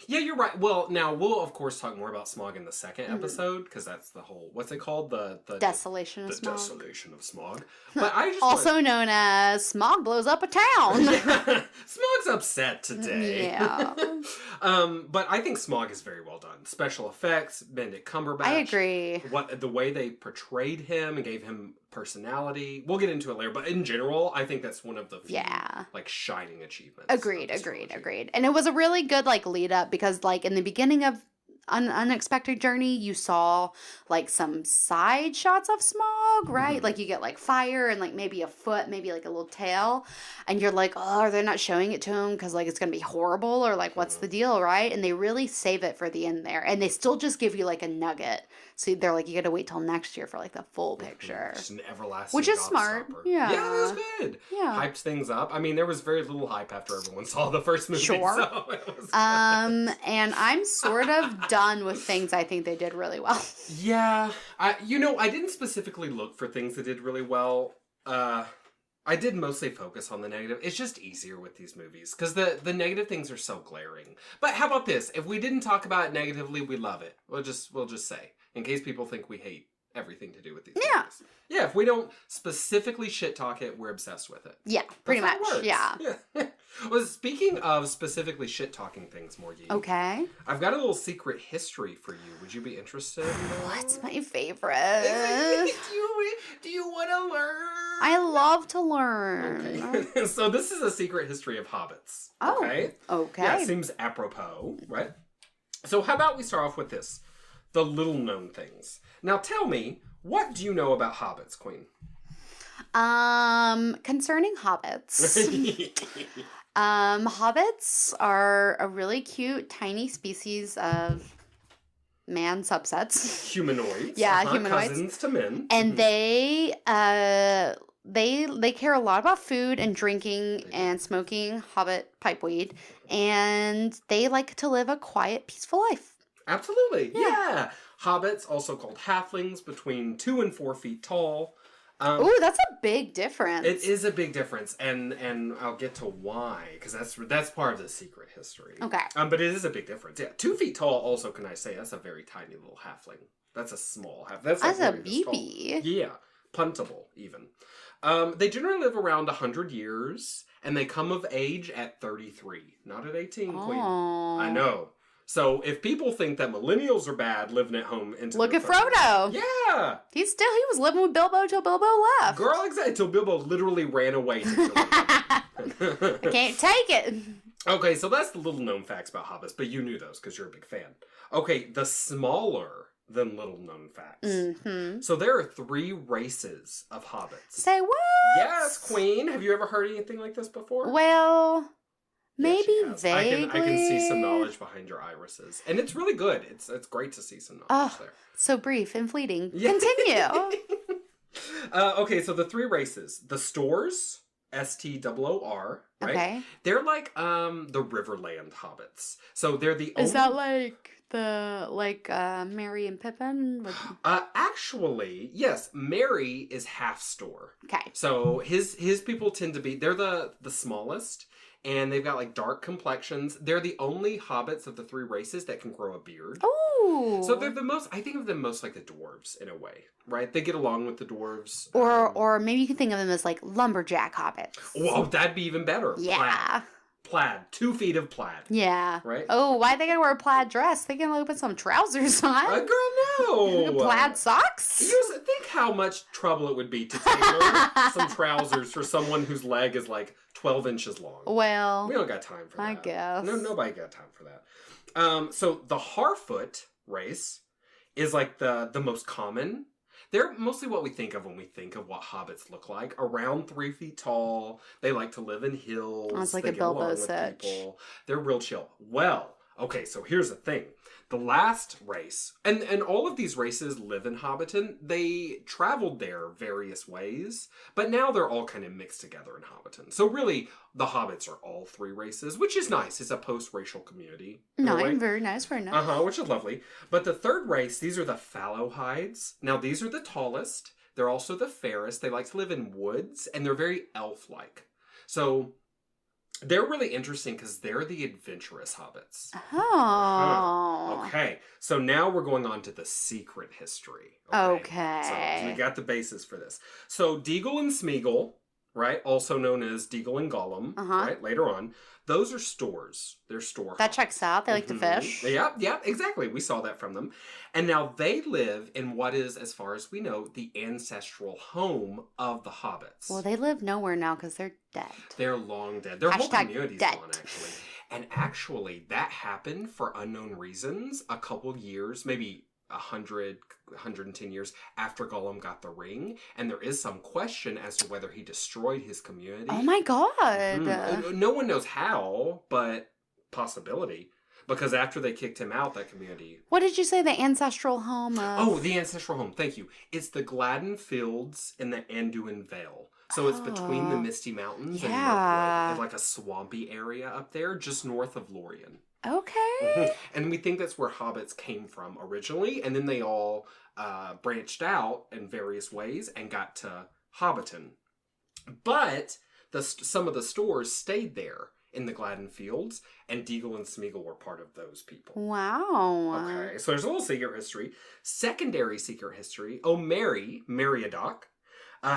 you're right. Well, now we'll of course talk more about Smaug in the second episode because that's the whole, what's it called, the Desolation of Smaug. The Desolation of Smaug. But I just also known as Smaug blows up a town. Smaug's upset today. Yeah. But I think Smaug is very well done. Special effects, Benedict Cumberbatch. I agree. The way they portrayed him and gave him personality. We'll get into it later, but in general, I think that's one of the few, like shining achievements. Agreed. And it was a really good like lead up because like in the beginning of Unexpected Journey, you saw like some side shots of Smaug, right? Like you get like fire and like maybe a foot, maybe like a little tail, and you're like, oh, are they not showing it to him because like it's gonna be horrible or like what's the deal, right? And they really save it for the end there, and they still just give you like a nugget. So they're like, you got to wait till next year for like the full picture. Just an everlasting, which is smart. Yeah, that was good. Yeah, hyped things up. I mean, there was very little hype after everyone saw the first movie. Sure. So it was and I'm sort of done with things I think they did really well. Yeah, I didn't specifically look for things that did really well. I did mostly focus on the negative. It's just easier with these movies because the negative things are so glaring. But how about this? If we didn't talk about it negatively, we love it. We'll just say, in case people think we hate everything to do with these movies. Yeah, if we don't specifically shit talk it, we're obsessed with it. Yeah, pretty much. Yeah. Well, speaking of specifically shit talking things, Morgie. Okay. I've got a little secret history for you. Would you be interested? What's my favorite? Do you want to learn? I love to learn. Okay. So this is a secret history of hobbits. Oh. Okay. Yeah, seems apropos, right? So how about we start off with this? The little known things. Now tell me, what do you know about hobbits, Queen? Concerning hobbits. Hobbits are a really cute, tiny species of man subsets. Humanoids. Yeah, humanoids. Cousins to men. And they care a lot about food and drinking and smoking hobbit pipeweed. And they like to live a quiet, peaceful life. Absolutely, yeah. Hobbits, also called halflings, between 2 and 4 feet tall. Ooh, that's a big difference. It is a big difference, and I'll get to why, because that's part of the secret history. Okay. But it is a big difference. Yeah, 2 feet tall. Also, can I say that's a very tiny little halfling? That's a small half. That's like a BB. Yeah, puntable even. They generally live around 100 years, and they come of age at 33, not at 18. Queen. I know. So if people think that millennials are bad living at home into Look at Frodo. Yeah. He was living with Bilbo till Bilbo left. Girl, exactly. Till Bilbo literally ran away to kill him. I can't take it. Okay, so that's the little known facts about hobbits, but you knew those because you're a big fan. Okay, the smaller than little known facts. Mm-hmm. So there are 3 races of hobbits. Say what? Yes, Queen. Have you ever heard anything like this before? Well, maybe vaguely. I can see some knowledge behind your irises. And it's really good. It's great to see some knowledge there. So brief and fleeting. Yeah. Continue. Okay, so the 3 races. The Stors, Stwor, right? Okay. They're like the Riverland hobbits. So they're the only... Is that like Merry and Pippin? Actually, yes. Merry is half Store. Okay. So his people tend to be... They're the smallest. And they've got like dark complexions. They're the only hobbits of the 3 races that can grow a beard. Ooh. So they're the most, I think of them most like the dwarves in a way, right? They get along with the dwarves. Or maybe you can think of them as like lumberjack hobbits. Whoa, that'd be even better. Yeah. Plaid. 2 feet of plaid. Yeah. Right? Oh, why are they gonna wear a plaid dress? They can put some trousers on. Girl, no. Plaid socks? Think how much trouble it would be to tailor some trousers for someone whose leg is like 12 inches long. Well, we don't got time for that. I guess. No, nobody got time for that. So the Harfoot race is like the most common. They're mostly what we think of when we think of what hobbits look like. Around 3 feet tall. They like to live in hills. That's like they a Bilbo with such. people. They're real chill. Well, okay, so here's the thing. The last race, and all of these races live in Hobbiton. They traveled there various ways, but now they're all kind of mixed together in Hobbiton. So really, the hobbits are all 3 races, which is nice. It's a post-racial community. Very nice, very nice. Which is lovely. But the 3rd race, these are the Fallowhides. Now, these are the tallest. They're also the fairest. They like to live in woods, and they're very elf-like. So... they're really interesting because they're the adventurous hobbits. Oh. Okay. So now we're going on to the secret history. Okay. So we got the basis for this. So Deagle and Smeagol, right? Also known as Deagle and Gollum, right? Later on. Those are stores. They're store That hobbits. checks out. They like to fish. Yeah, exactly. We saw that from them. And now they live in what is, as far as we know, the ancestral home of the hobbits. Well, they live nowhere now because they're dead. They're long dead. Their whole community's dead. gone, actually. And actually, that happened for unknown reasons a couple years, maybe 110 years after Gollum got the ring. And there is some question as to whether he destroyed his community. Oh my god. No one knows how, but possibility. Because after they kicked him out, that community... What did you say the ancestral home of? Oh, the ancestral home. Thank you. It's the Gladden Fields in the Anduin Vale. So it's between the Misty Mountains and Mirkwood. It's like a swampy area up there, just north of Lorien. Okay. And we think that's where hobbits came from originally, and then they all branched out in various ways and got to Hobbiton. But some of the stores stayed there in the Gladden Fields, and Deagle and Smeagol were part of those people. Wow. Okay, so there's a little secret history. Secondary secret history. O'Mary, Meriadoc,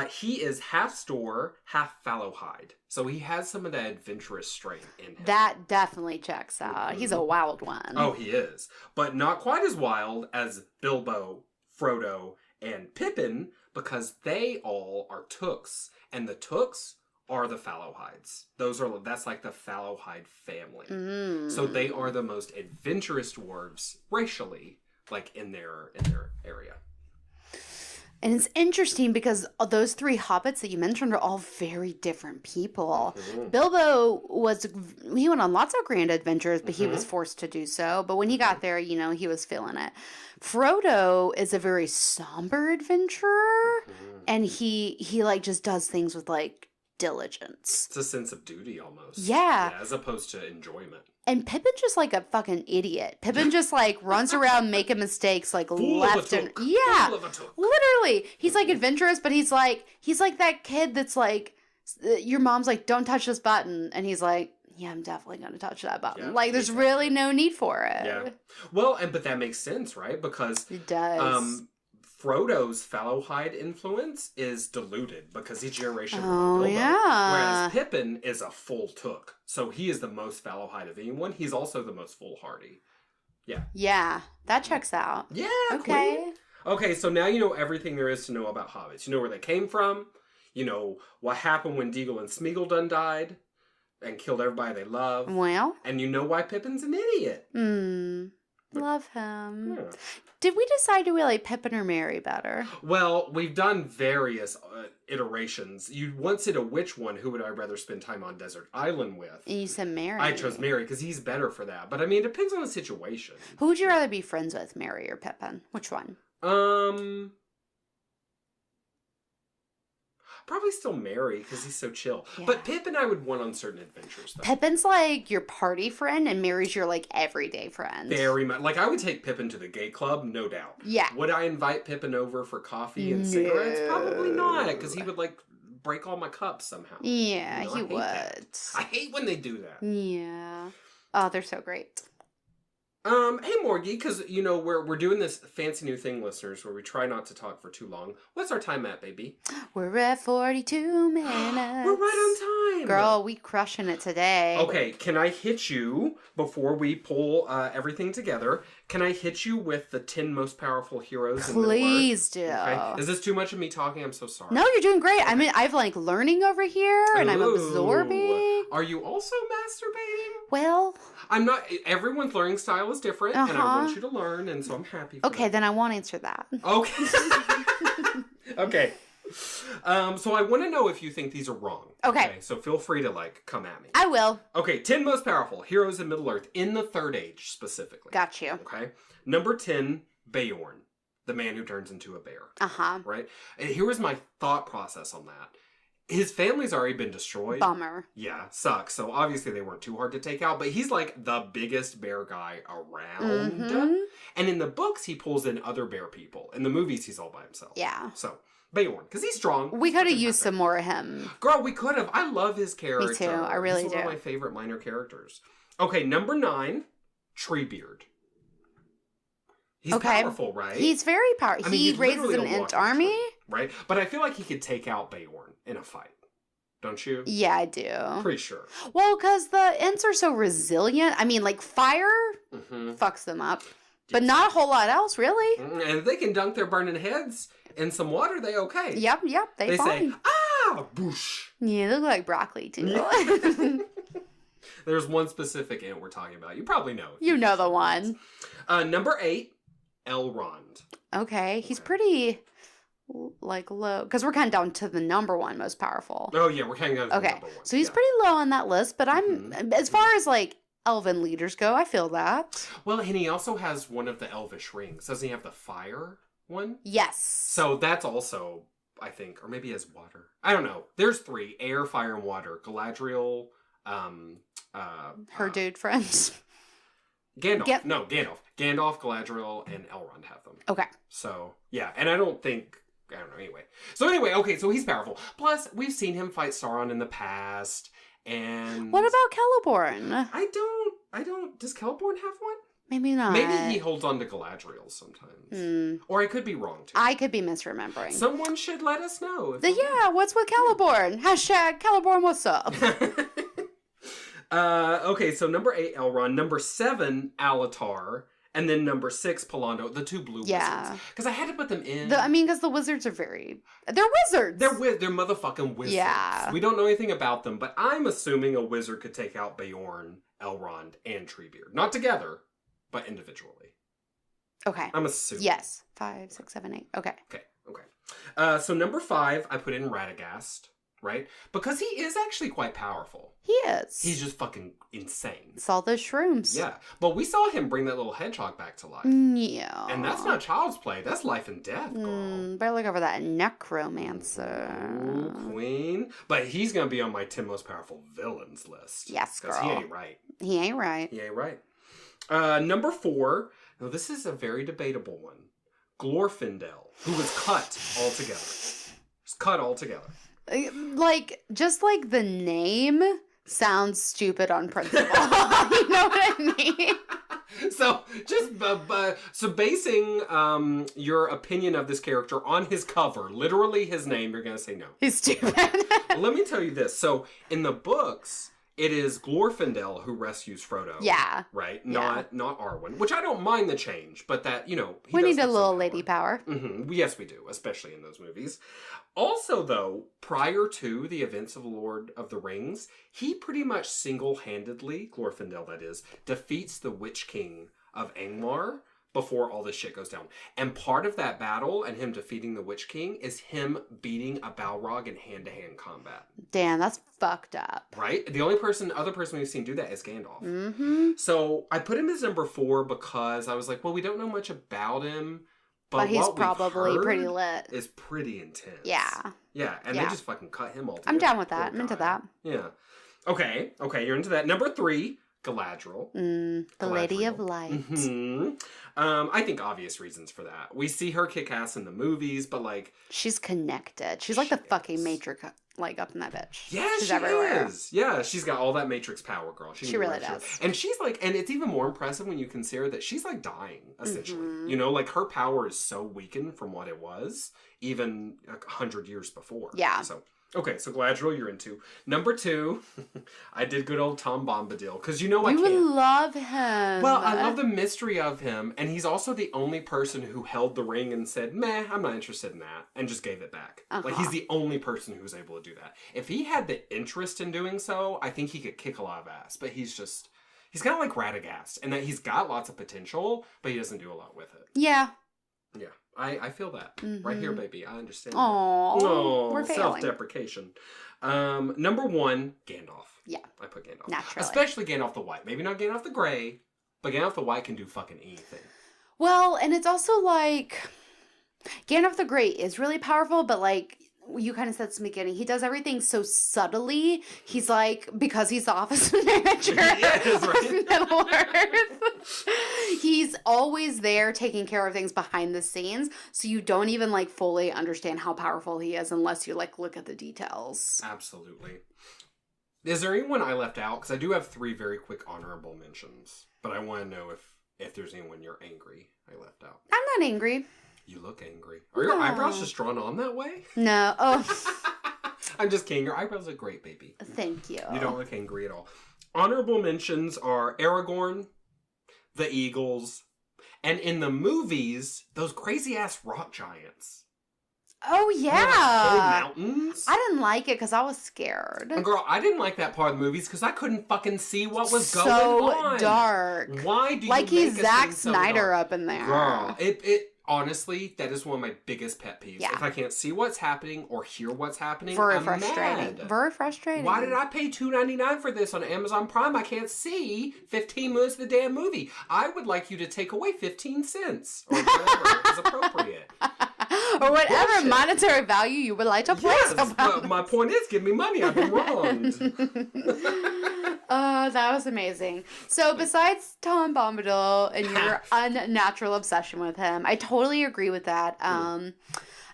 he is half store, half fallowhide. So he has some of that adventurous strain in him. That definitely checks out. He's a wild one. Oh, he is. But not quite as wild as Bilbo, Frodo, and Pippin, because they all are Tooks. And the Tooks are the Fallowhides. That's like the Fallowhide family. So they are the most adventurous dwarves racially, like in their area. And it's interesting because those three hobbits that you mentioned are all very different people. Bilbo he went on lots of grand adventures, but he was forced to do so. But when he got there, he was feeling it. Frodo is a very somber adventurer, and he like just does things with like diligence. It's a sense of duty almost. Yeah. As opposed to enjoyment. And Pippin's just like a fucking idiot. Pippin just like runs around making mistakes like left and yeah, literally. He's like adventurous, but he's like that kid that's like, your mom's like, don't touch this button, and he's like, yeah, I'm definitely gonna touch that button. Yeah, like, there's really no need for it. Yeah. Well, but that makes sense, right? Because it does. Frodo's Fallowhide influence is diluted because he's generation Bilbo. Yeah. Whereas Pippin is a full Took. So he is the most Fallowhide of anyone. He's also the most foolhardy. Yeah. Yeah. That checks out. Yeah. Okay. Queen. Okay, so now you know everything there is to know about hobbits. You know where they came from. You know what happened when Deagle and Smeagol done died and killed everybody they love. Well. And you know why Pippin's an idiot. Love him. Yeah. Did we decide do we like Pippin or Merry better? Well, we've done various iterations. You once said a which one, who would I rather spend time on Desert Island with? And you said Merry. I chose Merry because he's better for that. But I mean, it depends on the situation. Who would you rather be friends with, Merry or Pippin? Which one? Probably still Merry because he's so chill. Yeah. But Pippin I would want on certain adventures, though. Pippin's like your party friend and Merry's your like everyday friend. Very much. Like, I would take Pippin to the gay club, no doubt. Yeah. Would I invite Pippin over for coffee and cigarettes? Probably not, because he would like break all my cups somehow. Yeah, he would. I hate when they do that. Yeah. Oh, they're so great. Hey Morgie, because we're doing this fancy new thing, listeners, where we try not to talk for too long. What's our time at, baby? We're at 42 minutes. We're right on time, girl. We crushing it today. Okay, can I hit you before we pull everything together? Can I hit you with the 10 most powerful heroes? Please do. Okay. Is this too much of me talking? I'm so sorry. No, you're doing great. Okay. I mean, I've like learning over here, and I'm absorbing. Are you also masturbating? Well, I'm not. Everyone's learning style is different, and I want you to learn, and so I'm happy for okay, that. Then I won't answer that. Okay. Okay. So I want to know if you think these are wrong. Okay. So feel free to come at me. I will. Okay, 10 most powerful heroes in Middle-earth in the Third Age specifically. Got you. Okay. Number 10, Beorn, the man who turns into a bear. Right? And here was my thought process on that. His family's already been destroyed. Bummer. Yeah, sucks. So obviously they weren't too hard to take out, but he's like the biggest bear guy around. And in the books, he pulls in other bear people. In the movies, he's all by himself. Yeah. So, Beorn, because he's strong. We could have used some more of him. Girl, we could have. I love his character. Me too. I really do. He's one of my favorite minor characters. Okay, number 9, Treebeard. He's powerful, right? He's very powerful. I mean, he raises an ant army. Right? But I feel like he could take out Beorn in a fight. Don't you? Yeah, I do. Pretty sure. Well, because the Ents are so resilient. I mean, like, fire fucks them up. But not a whole lot else, really. And if they can dunk their burning heads in some water, they okay. Yep, they fine. Say, ah, boosh. Yeah, they look like broccoli, too. Yeah. There's one specific ant we're talking about. You probably know. You know the one. Number 8, Elrond. Okay, he's pretty... low, because we're kind of down to the number 1 most powerful. Oh yeah, we're kind of down to the number 1. So he's pretty low on that list, but I'm as far as elven leaders go, I feel that. Well, and he also has one of the elvish rings. Doesn't he have the fire one? Yes. So that's also, I think, or maybe he has water. I don't know. There's 3: air, fire, and water. Galadriel, her dude friends. Gandalf. Gandalf, Galadriel, and Elrond have them. Okay. So yeah, and I don't think I don't know, anyway. So anyway, okay, so he's powerful. Plus, we've seen him fight Sauron in the past, and... What about Celeborn? I don't... Does Celeborn have one? Maybe not. Maybe he holds on to Galadriel sometimes. Or I could be wrong, too. I could be misremembering. Someone should let us know. Yeah, what's with Celeborn? Hashtag Celeborn, what's up? Okay, so number 8, Elrond. Number 7, Alatar. And then number 6, Polando. The 2 blue wizards. Because I had to put them in. Because the wizards are they're wizards. They're motherfucking wizards. Yeah. We don't know anything about them, but I'm assuming a wizard could take out Beorn, Elrond, and Treebeard. Not together, but individually. Okay. I'm assuming. Yes. 5, 6, 7, 8. Okay. Okay. So number 5, I put in Radagast, right? Because he is actually quite powerful. He is. He's just fucking insane. It's all those shrooms. Yeah. But we saw him bring that little hedgehog back to life. Yeah. And that's not child's play. That's life and death, girl. Better look over that necromancer. Ooh, queen. But he's going to be on my 10 most powerful villains list. Yes, girl. Because he ain't right. He ain't right. Number 4. Now, this is a very debatable one. Glorfindel, who was cut altogether. Was cut altogether. Just like the name sounds stupid on principle. You know what I mean? So, so basing your opinion of this character on his cover, literally his name, you're going to say no. He's stupid. Let me tell you this. So, in the books, it is Glorfindel who rescues Frodo. Yeah. Right? Not Arwen. Which I don't mind the change, but that, we need a little lady power. Mm-hmm. Yes, we do, especially in those movies. Also, though, prior to the events of Lord of the Rings, he pretty much single-handedly, Glorfindel that is, defeats the Witch King of Angmar before all this shit goes down. And part of that battle and him defeating the Witch King is him beating a Balrog in hand-to-hand combat. Damn, that's fucked up. Right? The only other person we've seen do that is Gandalf. Mm-hmm. So I put him as number 4 because I was like, well, we don't know much about him. But he's probably pretty lit. Is pretty intense. Yeah. Yeah, and they just fucking cut him all together. I'm down with that. I'm into that. Yeah. Okay, you're into that. Number 3, Galadriel. The Lady of Light. Mm-hmm. I think obvious reasons for that. We see her kick ass in the movies, but like... She's connected. She's like the fucking Matrix, like, up in that bitch. Yeah, she's everywhere. Yeah, she's got all that Matrix power, girl. She really does. And she's like, and it's even more impressive when you consider that she's like dying, essentially. Mm-hmm. Like her power is so weakened from what it was, even 100 years before. Yeah. Okay, so Galadriel you're into. Number 2, I did good old Tom Bombadil. Because I can't. You love him. Well, I love the mystery of him. And he's also the only person who held the ring and said, meh, I'm not interested in that. And just gave it back. Uh-huh. Like, he's the only person who's able to do that. If he had the interest in doing so, I think he could kick a lot of ass. But he's kind of like Radagast. And that he's got lots of potential, but he doesn't do a lot with it. Yeah. Yeah. I feel that. Mm-hmm. Right here, baby. I understand. Aww. We're failing. Self-deprecation. Number 1, Gandalf. Yeah. I put Gandalf. Naturally. Especially Gandalf the White. Maybe not Gandalf the Grey, but Gandalf the White can do fucking anything. Well, and it's also like... Gandalf the Grey is really powerful, but like... You kind of said at the beginning, he does everything so subtly. He's like, because he's the office manager of Middle Earth, he's always there taking care of things behind the scenes. So you don't even like fully understand how powerful he is unless you like look at the details. Absolutely. Is there anyone I left out? Because I do have 3 very quick honorable mentions, but I want to know if there's anyone you're angry I left out. I'm not angry. You look angry. Are your eyebrows just drawn on that way? No. Oh. I'm just kidding. Your eyebrows look great, baby. Thank you. You don't look angry at all. Honorable mentions are Aragorn, the Eagles, and in the movies, those crazy-ass rock giants. Oh, yeah. Whole mountains. I didn't like it because I was scared. And girl, I didn't like that part of the movies because I couldn't fucking see what was going on. So dark. Why do you like make he's Zack so Snyder dark? up in there. Girl, it honestly, that is one of my biggest pet peeves. Yeah. If I can't see what's happening or hear what's happening, very I'm frustrating. mad. Very frustrating. Why did I pay $2.99 for this on Amazon Prime? I can't see 15 minutes of the damn movie. I would like you to take away 15 cents or whatever is appropriate. Or whatever bullshit. Monetary value you would like to place. Yes, but my point is, give me money. I've been wronged. Oh, that was amazing. So besides Tom Bombadil and your unnatural obsession with him, I totally agree with that.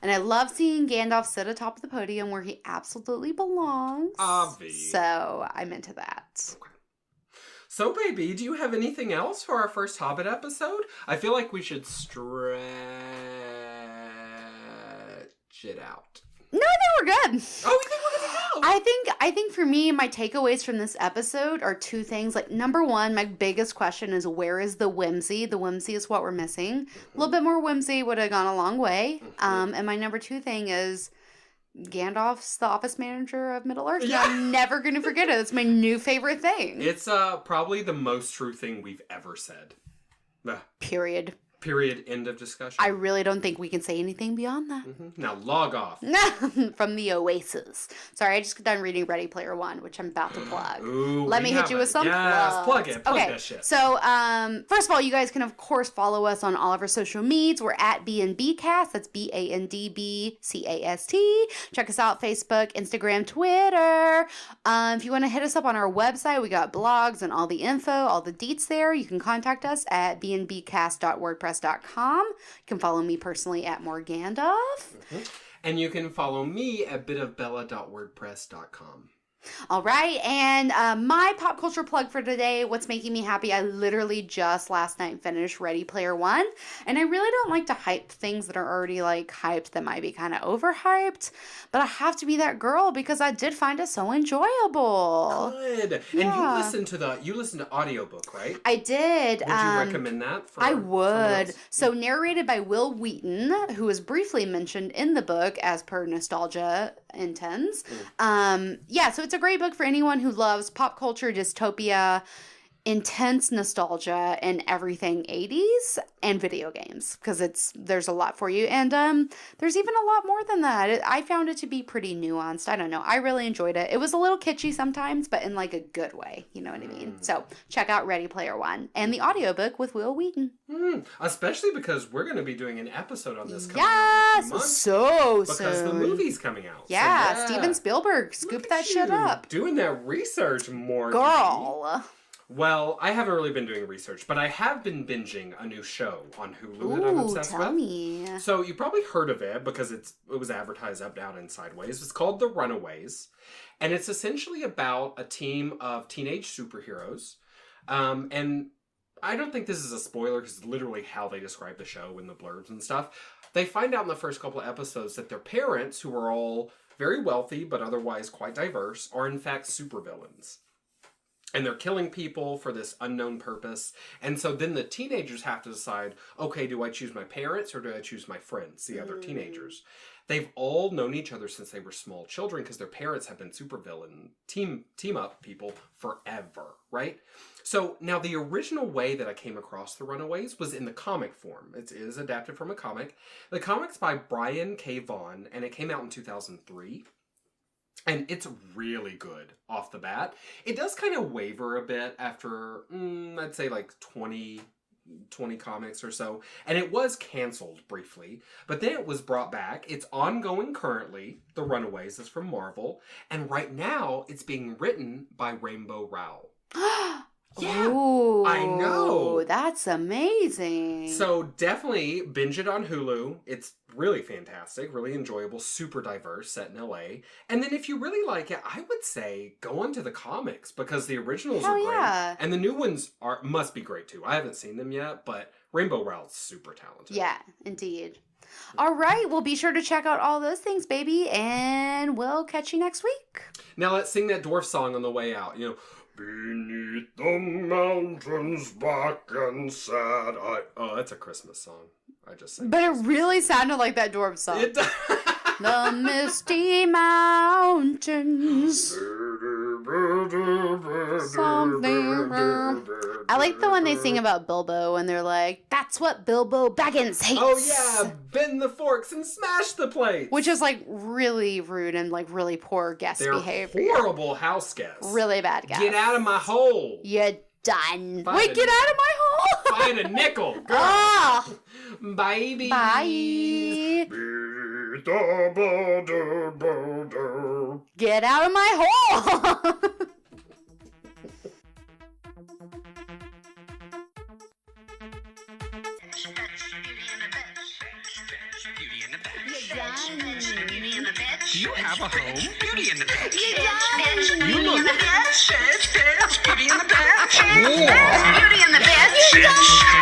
And I love seeing Gandalf sit atop the podium where he absolutely belongs. Obvi. So I'm into that. Okay. So, baby, do you have anything else for our first Hobbit episode? I feel like we should stretch it out. No, I think we're good. Oh, you think we're good to go? I think for me, my takeaways from this episode are two things. Like, number one, my biggest question is, where is the whimsy? The whimsy is what we're missing. A little bit more whimsy would have gone a long way. And my number two thing is, Gandalf's the office manager of Middle-earth. Yeah. I'm never going to forget it. It's my new favorite thing. It's probably the most true thing we've ever said. Period. Period. End of discussion. I really don't think we can say anything beyond that. Now log off. From the Oasis. Sorry, I just got done reading Ready Player One, which I'm about to plug. Ooh, Let me hit you with some plugs. Plug it. Plug that shit. So, first of all, you guys can, of course, follow us on all of our social medias. We're at BNBcast. That's BANDBCAST. Check us out, Facebook, Instagram, Twitter. If you want to hit us up on our website, we got blogs and all the info, all the deets there. You can contact us at bnbcast.wordpress.com. You can follow me personally at Morgandalf. And you can follow me at bitofbella.wordpress.com. All right, and my pop culture plug for today, what's making me happy, I literally just last night finished Ready Player One, and I really don't like to hype things that are already, like, hyped that might be kind of overhyped, but I have to be that girl because I did find it so enjoyable. Good. Yeah. And you listened to audiobook, right? I did. Would you recommend that for I someone would. else? So narrated by Will Wheaton, who is briefly mentioned in the book as per nostalgia intends. Yeah, so it's a great book for anyone who loves pop culture, dystopia, intense nostalgia, and everything 80s and video games, because there's a lot for you, and there's even a lot more than that. I found it to be pretty nuanced. I don't know, I really enjoyed it. It was a little kitschy sometimes, but in, like, a good way, you know what I mean? So check out Ready Player One and the audiobook with Will Wheaton. Especially because we're going to be doing an episode on this coming out in a few months, so because the movie's coming out. Yeah, So, Steven Spielberg, scoop that shit up. Doing that research more. Girl. Well, I haven't really been doing research, but I have been binging a new show on Hulu that I'm obsessed with. Tell me. So you probably heard of it because it was advertised up, down, and sideways. It's called The Runaways, and it's essentially about a team of teenage superheroes. And I don't think this is a spoiler because it's literally how they describe the show in the blurbs and stuff. They find out in the first couple of episodes that their parents, who are all very wealthy but otherwise quite diverse, are in fact supervillains. And they're killing people for this unknown purpose. And so then the teenagers have to decide, okay, do I choose my parents or do I choose my friends, the other teenagers? They've all known each other since they were small children because their parents have been supervillain team up people forever, right? So now the original way that I came across The Runaways was in the comic form. It is adapted from a comic. The comic's by Brian K. Vaughan, and it came out in 2003. And it's really good off the bat. It does kind of waver a bit after, I'd say like 20 comics or so. And it was canceled briefly. But then it was brought back. It's ongoing currently. The Runaways is from Marvel. And right now, it's being written by Rainbow Rowell. Yeah, Ooh, I know. That's amazing. So definitely binge it on Hulu. It's really fantastic, really enjoyable, super diverse, set in LA. And then if you really like it, I would say go on to the comics because the originals are great. Yeah. And the new ones must be great too. I haven't seen them yet, but Rainbow Rowell's super talented. Yeah, indeed. All right, well, be sure to check out all those things, baby, and we'll catch you next week. Now let's sing that dwarf song on the way out. You know, beneath the mountains, black and sad. Oh, that's a Christmas song. I just sang. But it really sounded like that dwarf song. It does. The misty mountains. Something. I like the one they sing about Bilbo and they're like, that's what Bilbo Baggins hates. Oh yeah, bend the forks and smash the plates. Which is like really rude and like really poor guest They're behavior. horrible house guests. Really bad guest. Get out of my hole. You're done. Find Wait, get out of my hole. Find a nickel. Girl. Ah. Baby. Bye. Get out of my hole. Beauty in the Bed. home. Beauty in the Bitch. Bitch. You look. Bitch. Bitch. Beauty in the Bitch. Beauty in the Bitch. Bitch.